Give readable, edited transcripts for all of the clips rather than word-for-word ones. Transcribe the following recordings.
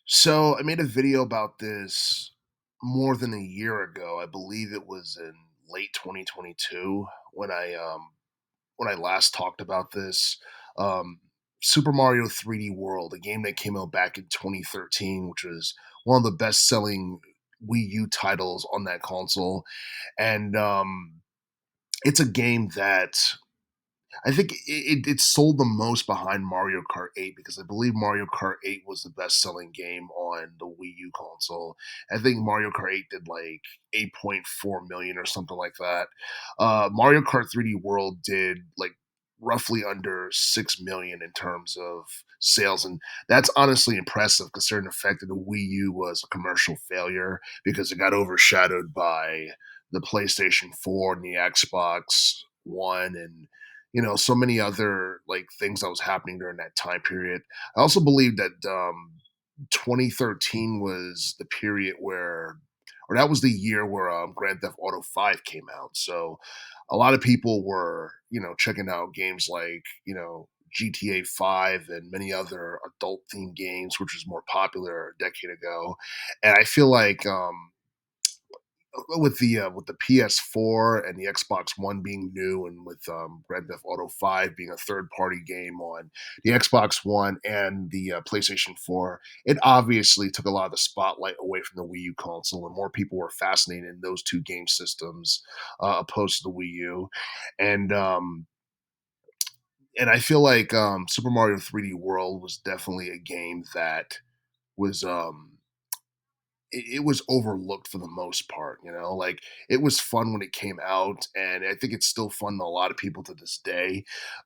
So I made a video about this more than a year ago. I believe it was in late 2022 when I last talked about this. Um, Super Mario 3D World, a game that came out back in 2013, which was one of the best-selling Wii U titles on that console, and it's a game that I think it sold the most behind Mario Kart 8 because I believe Mario Kart 8 was the best selling game on the Wii U console. I think Mario Kart 8 did like 8.4 million or something like that. Mario Kart 3D World did like roughly under 6 million in terms of sales. And that's honestly impressive considering the fact that the Wii U was a commercial failure because it got overshadowed by the PlayStation 4 and the Xbox One and so many other like things that was happening during that time period. I also believe that 2013 was the period where, or that was the year where Grand Theft Auto 5 came out. So a lot of people were, checking out games like, GTA 5 and many other adult themed games, which was more popular a decade ago. And I feel like with the PS4 and the Xbox One being new, and with Grand Theft Auto 5 being a third party game on the Xbox One and the PlayStation 4, it obviously took a lot of the spotlight away from the Wii U console, and more people were fascinated in those two game systems opposed to the Wii U, and um, and I feel like Super Mario 3D World was definitely a game that was it was overlooked for the most part, like it was fun when it came out, and I think it's still fun to a lot of people to this day.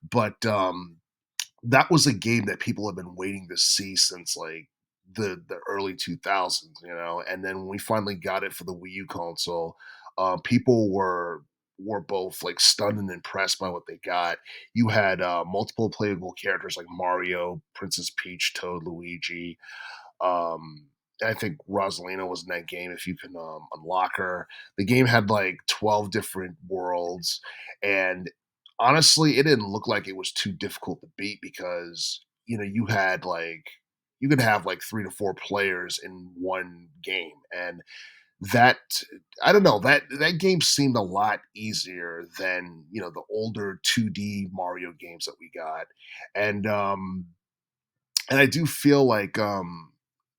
But that was a game that people have been waiting to see since like the early 2000s, and then when we finally got it for the Wii U console, people were both like stunned and impressed by what they got. You had multiple playable characters like Mario, Princess Peach, Toad, Luigi, um, I think Rosalina was in that game if you can unlock her. The game had like 12 different worlds. And honestly, it didn't look like it was too difficult to beat because, you could have like three to four players in one game. And that I don't know, that game seemed a lot easier than, the older 2D Mario games that we got. And and I do feel like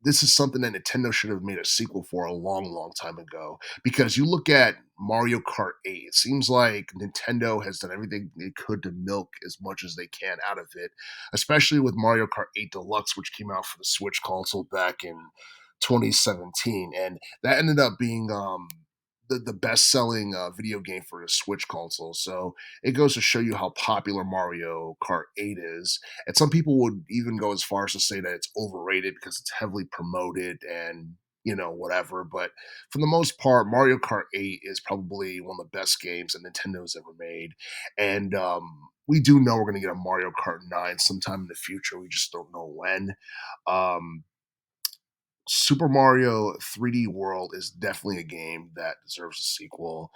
this is something that Nintendo should have made a sequel for a long, long time ago. Because you look at Mario Kart 8, it seems like Nintendo has done everything they could to milk as much as they can out of it, especially with Mario Kart 8 Deluxe, which came out for the Switch console back in 2017. And that ended up being the best selling video game for the Switch console. So it goes to show you how popular Mario Kart 8 is, and some people would even go as far as to say that it's overrated because it's heavily promoted and whatever. But for the most part, Mario Kart 8 is probably one of the best games that Nintendo's ever made. And we do know we're going to get a Mario Kart 9 sometime in the future. We just don't know when. Um, Super Mario 3D World is definitely a game that deserves a sequel,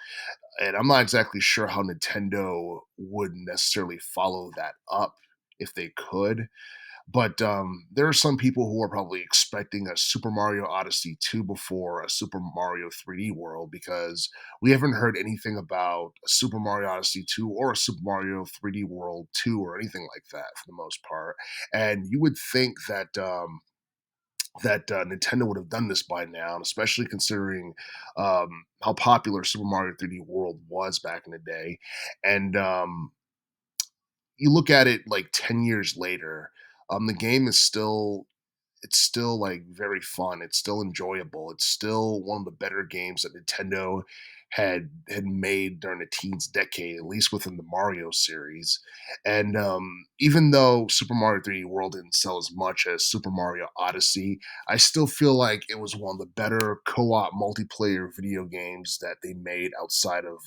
and I'm not exactly sure how Nintendo would necessarily follow that up if they could. But there are some people who are probably expecting a Super Mario Odyssey 2 before a Super Mario 3D World because we haven't heard anything about a Super Mario Odyssey 2 or a Super Mario 3D World 2 or anything like that for the most part. And you would think that Nintendo would have done this by now, and especially considering how popular Super Mario 3D World was back in the day. And you look at it like 10 years later, the game is still it's still like very fun. It's still enjoyable. It's still one of the better games that Nintendo had made during the teens decade, at least within the Mario series. And even though Super Mario 3D World didn't sell as much as Super Mario Odyssey, I still feel like it was one of the better co-op multiplayer video games that they made outside of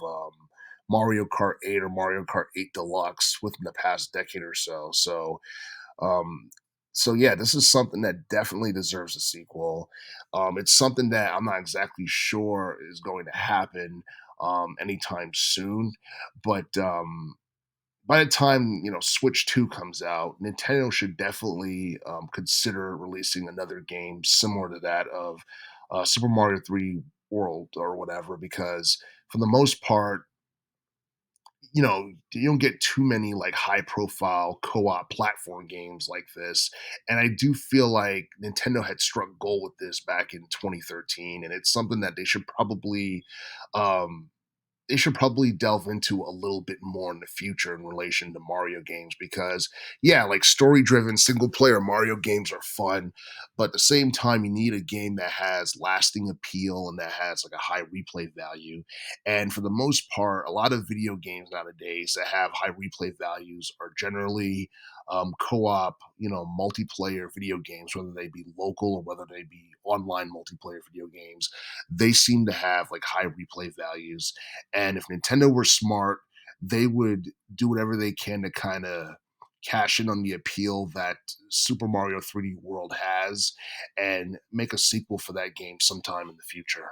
Mario Kart 8 or Mario Kart 8 Deluxe within the past decade or so. Um, so yeah, this is something that definitely deserves a sequel. It's something that I'm not exactly sure is going to happen anytime soon, but by the time Switch 2 comes out, Nintendo should definitely consider releasing another game similar to that of Super Mario 3 World or whatever, because for the most part, you don't get too many like high profile co-op platform games like this. And I do feel like Nintendo had struck gold with this back in 2013, and it's something that um they should probably delve into a little bit more in the future in relation to Mario games, because yeah, like story driven single player Mario games are fun, but at the same time you need a game that has lasting appeal and that has like a high replay value. And for the most part, a lot of video games nowadays that have high replay values are generally co-op, multiplayer video games, whether they be local or whether they be online multiplayer video games. They seem to have like high replay values, and if Nintendo were smart, they would do whatever they can to kind of cash in on the appeal that Super Mario 3D World has and make a sequel for that game sometime in the future.